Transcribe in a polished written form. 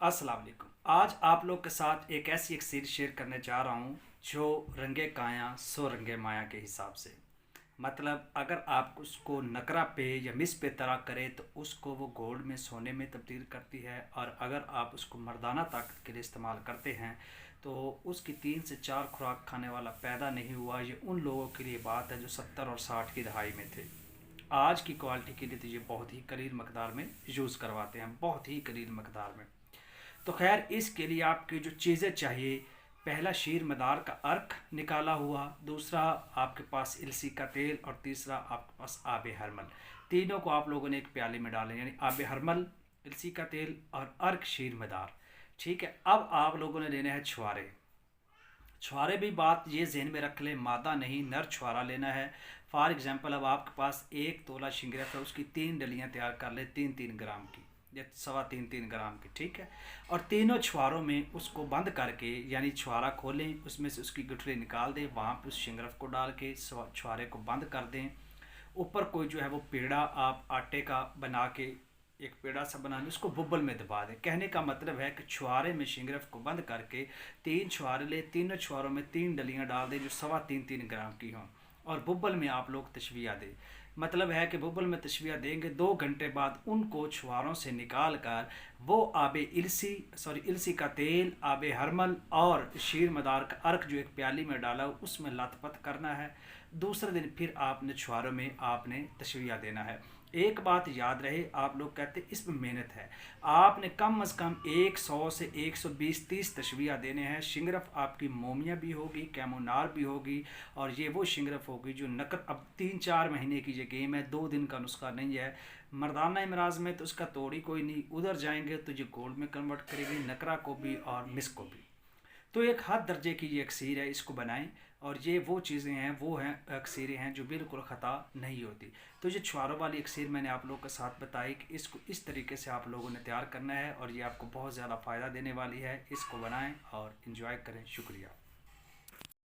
अस्सलाम वालेकुम। आज आप लोग के साथ एक सीरीज शेयर करने जा रहा हूँ जो रंगे काया सो रंगे माया के हिसाब से। मतलब अगर आप उसको नकरा पे या मिस पे तरा करें तो उसको वो गोल्ड में सोने में तब्दील करती है, और अगर आप उसको मर्दाना ताकत के लिए इस्तेमाल करते हैं तो उसकी 3 से 4 खुराक खाने वाला पैदा नहीं हुआ। ये उन लोगों के लिए बात है जो 70 और 60 की दहाई में थे। आज की क्वालिटी के लिए तो ये बहुत ही कलील मकदार में यूज़ करवाते हैं, बहुत ही कलील मकदार में। तो खैर इसके लिए आपकी जो चीज़ें चाहिए, पहला शीर मदार का अर्क निकाला हुआ, दूसरा आपके पास इलसी का तेल, और तीसरा आपके पास आब हरमल। तीनों को आप लोगों ने एक प्याले में डालें, यानी आब हरमल, इलसी का तेल और अर्क शीर मदार। ठीक है, अब आप लोगों ने लेने हैं छुआरे। छुआरे भी बात ये जहन में रख लें, मादा नहीं नर छुआरा लेना है। फॉर एग्जांपल अब आपके पास 1 तोला शिंगरफ है, उसकी 3 डलियाँ तैयार कर ले 3-3 ग्राम की या 3.25-3 ग्राम की। ठीक है, और तीनों छुआरों में उसको बंद करके, यानी छुआरा खोलें, उसमें से उसकी गुठली निकाल दें, वहाँ पर उस शिंगरफ को डाल के छुआरे को बंद कर दें। ऊपर कोई जो है वो पेड़ा आप आटे का बना के, एक पेड़ा सा बना लें, उसको बुब्बल में दबा दें। कहने का मतलब है कि छुआरे में शिंगरफ को बंद करके 3 छुआरे ले, तीनों छुआरों में 3 डलियाँ डाल दें जो 3.25-3 ग्राम की हों, और बुब्बल में आप लोग तशविया दें। मतलब है कि बुब्बल में तशविया देंगे, 2 घंटे बाद उनको छुआरों से निकाल कर वो इलसी का तेल, आब हरमल और शीर मदार का अर्क जो एक प्याली में डाला उसमें लथपथ करना है। दूसरे दिन फिर आपने छुआरों में आपने तशविया देना है। एक बात याद रहे, आप लोग कहते इसमें मेहनत है, आपने कम अज़ कम 100 से 120-30 तशविया देने हैं। शिंगरफ आपकी मोमिया भी होगी, कैमोनार भी होगी, और ये वो शिंगरफ होगी जो नकर। अब 3-4 महीने की ये गेम है, 2 दिन का नुस्खा नहीं है। मर्दाना इमराज में तो उसका तोड़ी कोई नहीं, उधर जाएंगे तो ये गोल्ड में कन्वर्ट करेगी, नकरा को भी और मिस को भी। तो एक हद दर्जे की ये अक्सीर है, इसको बनाएं। और ये वो चीज़ें हैं, वो हैं अक्सीरें हैं जो बिल्कुल ख़ता नहीं होती। तो ये छुआरों वाली अक्सीर मैंने आप लोगों के साथ बताई कि इसको इस तरीके से आप लोगों ने तैयार करना है, और ये आपको बहुत ज़्यादा फ़ायदा देने वाली है। इसको बनाएं और इन्जॉय करें। शुक्रिया।